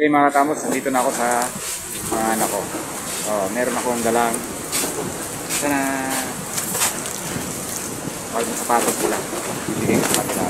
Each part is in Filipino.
Okay mga katamos, nandito na ako sa mga anak ko. Meron akong dalang sana bagong sapatos nila. Bibigay ko sa kanila.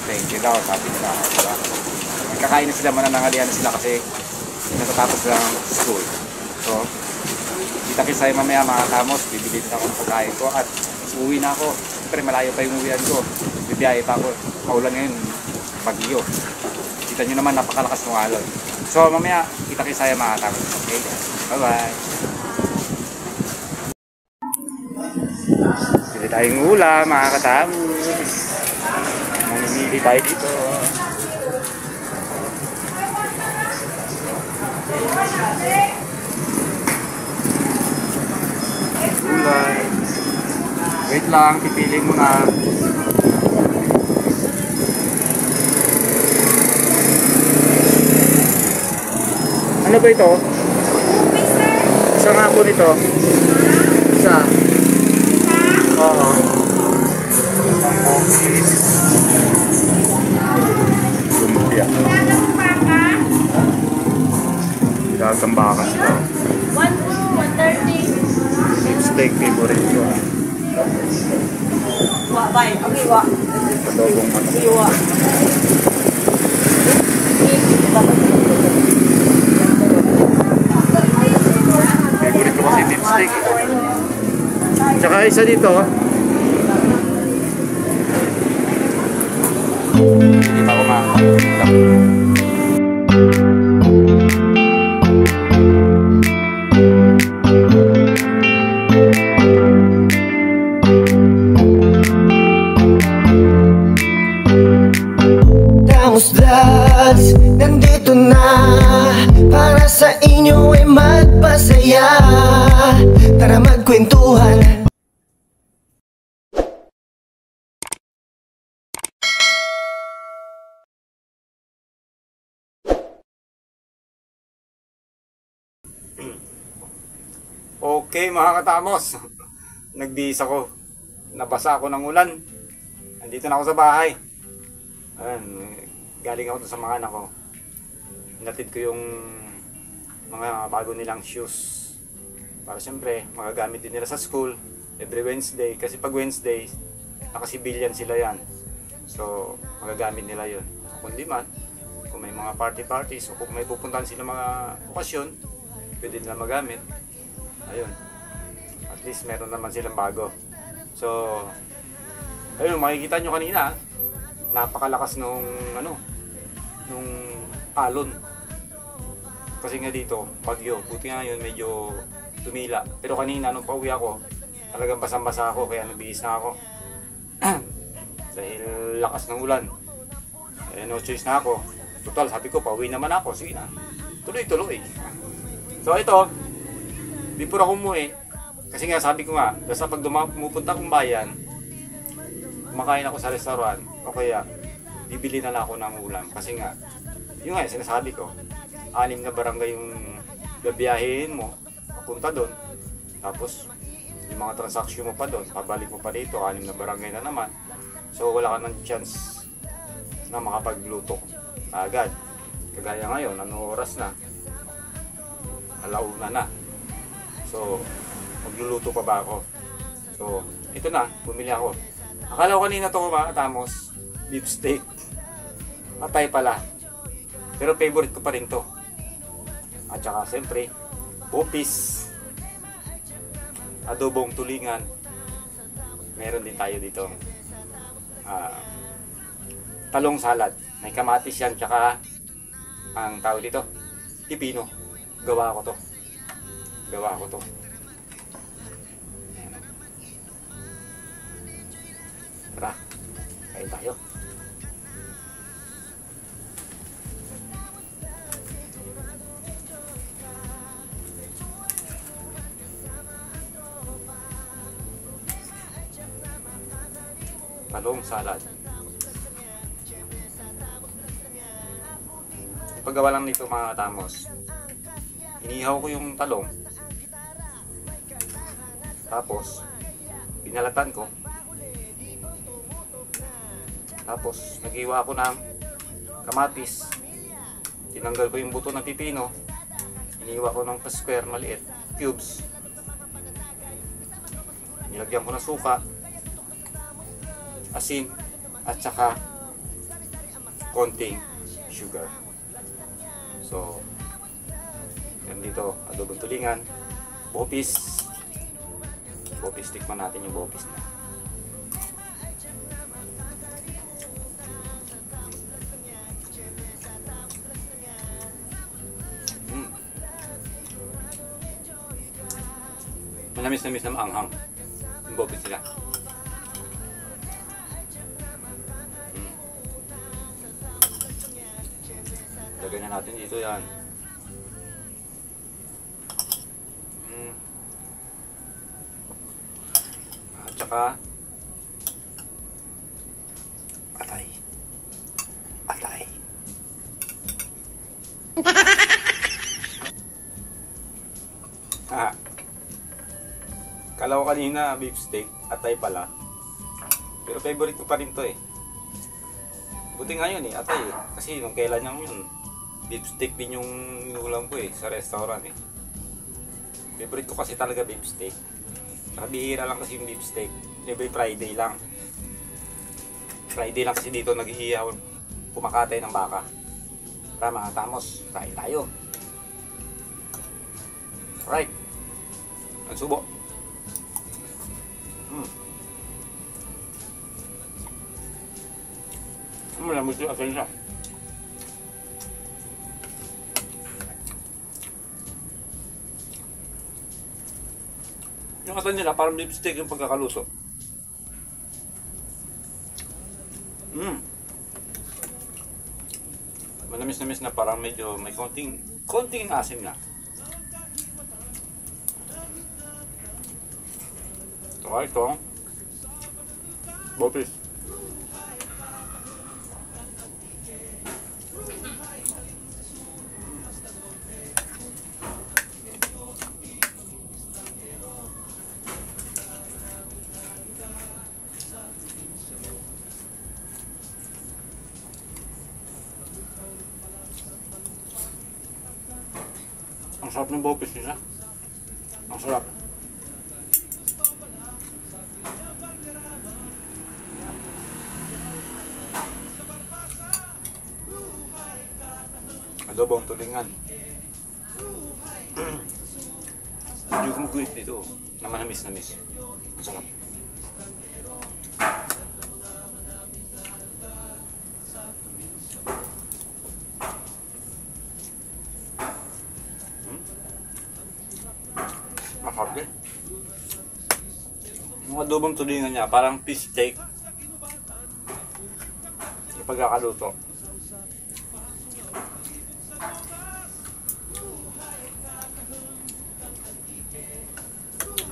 Thank you daw, sabi nila. Diba? Magkakain na sila, mananangalian na sila kasi natatapos lang school. So, kita kisay mamaya mga katamos, bibili na ako ng pagkain ko at uwi na ako. Siyempre malayo pa yung uwian ko. Bibiyahe pa ako. Maulan ngayon, bagyo. Kita nyo naman, napakalakas ng alon. So mamaya, kita kisaya mga katamos. Okay? Bye-bye! Pili tayong ulam mga katamos. Mamimili tayo dito. Gulay. Wait lang, pipili mo na. Ano ba ito? Isa nga po nito. Isa. Oo. Lumpia. Dagang baka sila. 130. Steak favorite ko. Bye. Okay, wa. Adobong manok. Iwa. Favorite ko kasi beef steak. Tsaka isa dito. Hindi pa ako makakita. Dads, nandito na para sa inyo ay magpasaya. Tara magkwentuhan. Okay mga katamos, nagbihis ako, nabasa ako ng ulan, nandito na ako sa bahay. Ayan, galing ako sa mga anak ko, hinatid ko yung mga bago nilang shoes para siyempre magagamit din nila sa school every Wednesday, kasi pag Wednesday nakasibilyan sila yan, so magagamit nila yun. Kung di man, kung may mga parties o kung may pupuntahan sila mga okasyon, pwede nila magamit. Ayun, at least meron naman silang bago. So ayun, makikita nyo kanina, napakalakas nung nung alon. Kasi nga dito, bagyo. Buti nga yun, medyo tumila. Pero kanina nung pauwi ako, talagang basang-basa ako, kaya nabihis na ako. Dahil lakas ng ulan. Eh, no choice na ako. Total, sabi ko, pauwi naman ako. Sige na, tuloy-tuloy. So ito, before ako umuwi, kasi nga sabi ko nga, basta pag pumupunta akong bayan, kumakain ako sa restaurant, o kaya bibili na lang ako ng ulam. Kasi nga, yun nga, sinasabi ko, 6 na barangay yung babiyahin mo, papunta doon. Tapos, yung mga transaksyon mo pa doon, pabalik mo pa dito, 6 na barangay na naman. So, wala ka ng chance na makapagluto agad. Kagaya ngayon, ano oras na? 1:00 na. So, magluluto pa ba ako? So, ito na, bumili ako. Akala ko kanina ito mga katamos, beef steak. Patay pala. Pero favorite ko pa rin to. At saka siyempre, bupis, adobong tulingan. Meron din tayo dito. Talong salad. May kamatis yan, tsaka ang tawag dito, pipino. Gawa ko to. Tara, kain tayo. Talong salad. Paggawa lang nito mga katamos, inihaw ko yung talong, tapos binalatan ko, tapos naghiwa ako ng kamatis. Tinanggal ko yung buto ng pipino. Iniwa ko ng pa-square maliit, cubes. Nilagyan ko ng suka, asin, at saka konting sugar. So, dito, adobong tulingan, bopis. Bopis, tikman natin yung bopis na. Manamis-namis na maanghang yung bopis nila. Lagay na natin dito yan. At saka atay. Atay. Kala ko kanina beef steak, atay pala. Pero favorite ko pa rin to eh. Buti nga yun eh, atay eh. Kasi nung kailan niyang yun, beef steak din yung inulam ko eh, sa restaurant eh. Favorite ko kasi talaga beef steak. Bihira lang kasi yung beef steak. Every Friday lang. Friday lang kasi dito nag-iihaw, kumakatay ng baka. Tara mga tamos, kain tayo. Alright. Ang subo. Malamig yung asin siya. Yung asin nila parang beef steak yung pagkakaluto. Manamis-namis na, parang medyo may konting asim na. Okay, ito bopis. Ang sarap ng bopis nila. Ang sarap. Adobong tulingan. Hindi ko mag-guhit dito na manamis-namis. Ang sarap. Masarap din. Yung adobong tulingan niya parang fish steak yung pagkakaluto.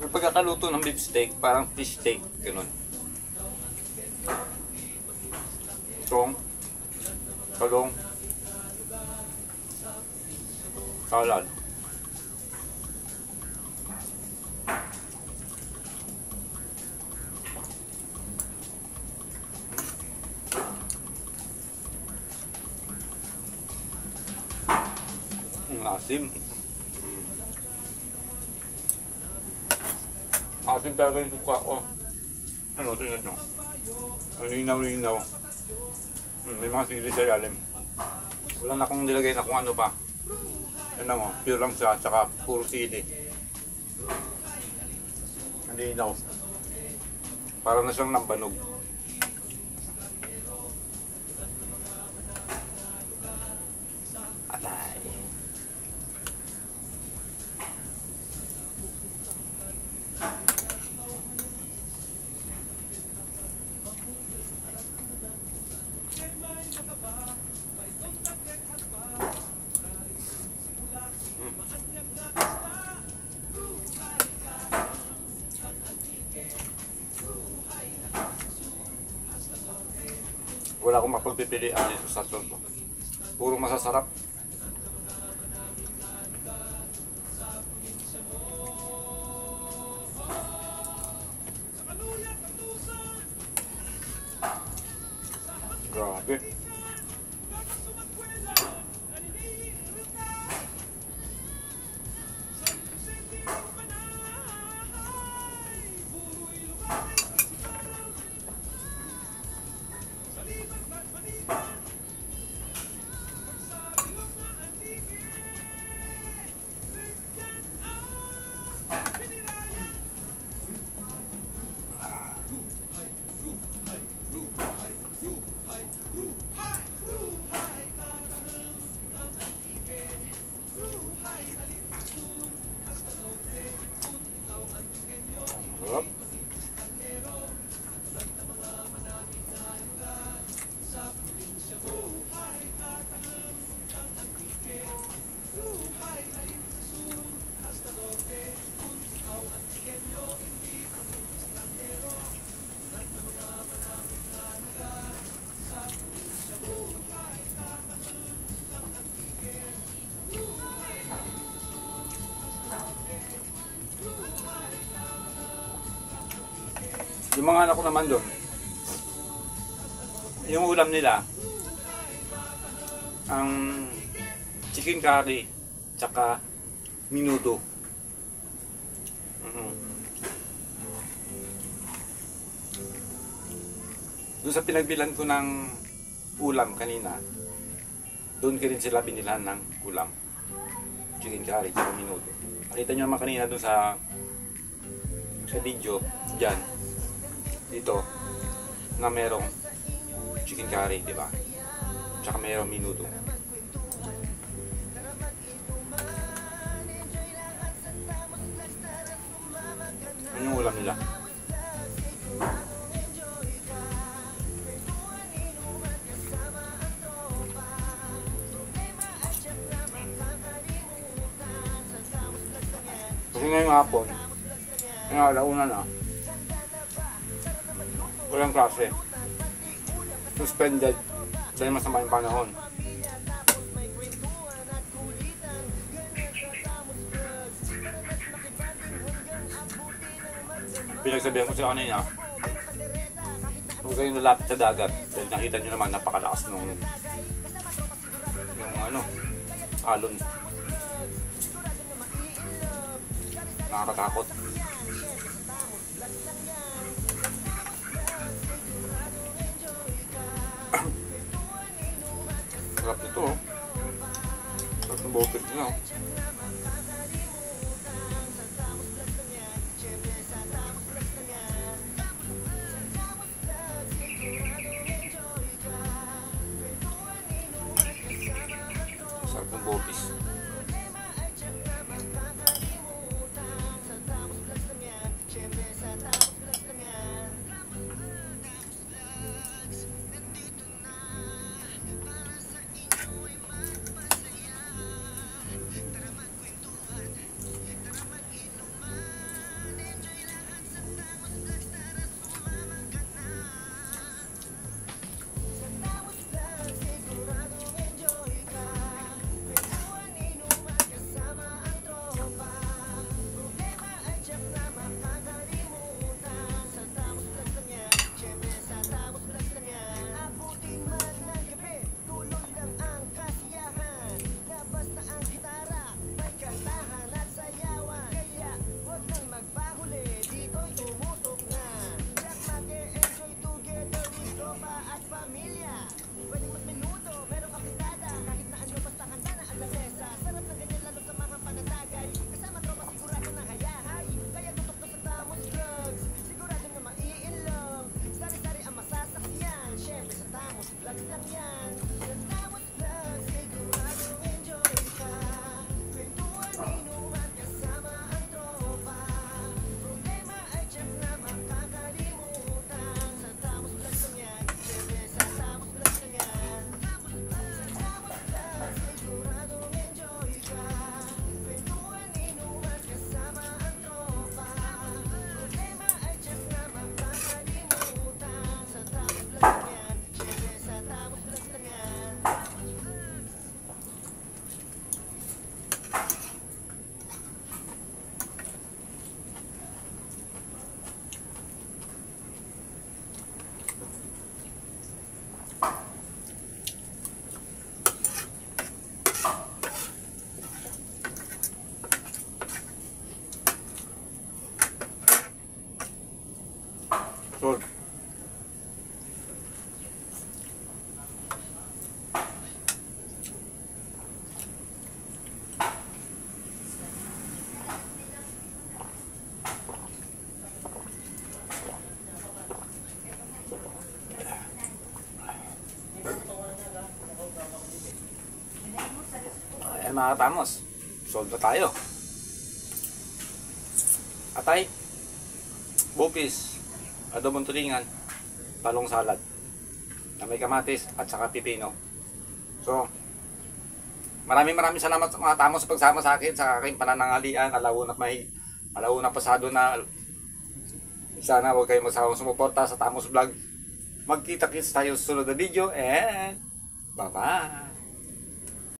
Yung pagkakaluto ng beef steak parang fish steak, ganun. Tong, talong, salad. Asim. Asim talaga yung suka ko. Ano, tingnan nyo. Linaw-linaw. May mga sili sa ilalim. Wala na akong nilagay na kung ano pa. Yan lang o, pure lang siya, tsaka puro sili. Linaw. Para na siyang nambanog. Wala akong mapagpipilian dito sa to. Puro masasarap. Grabe. Yung mga anak ko naman doon, yung ulam nila, ang chicken curry, tsaka minuto. Doon sa pinagbilan ko ng ulam kanina, doon ko rin sila binilan ng ulam. Chicken curry, tsaka minuto. Nakita nyo naman kanina doon sa video, dyan, dito, na merong chicken curry, di ba? Tsaka merong minuto. Ano yung ulam nila? Kasi ngayong hapon, ngayong alauna na, walang klase. Suspended dahil masama yung panahon. Pinagsabihan ko sila kanina, huwag kayong lalapit sa dagat dahil nakita nyo naman napakalakas nung alon. Nakakatakot. Sarap nito, oh. Sarap ng bopit nila, oh. Sarap ng bopis. Good. Ayan mga katamos, solve na tayo. Atay, bopis, adobong tulingan, talong salad na may kamatis at saka pipino. So, maraming salamat mga tamos sa pagsama sa akin sa aking pananangalian. Alauna pasado na. Sana huwag kayong magsawang sumuporta sa Tamos Vlog. Magkita-kits tayo sa sunod na video and bye-bye!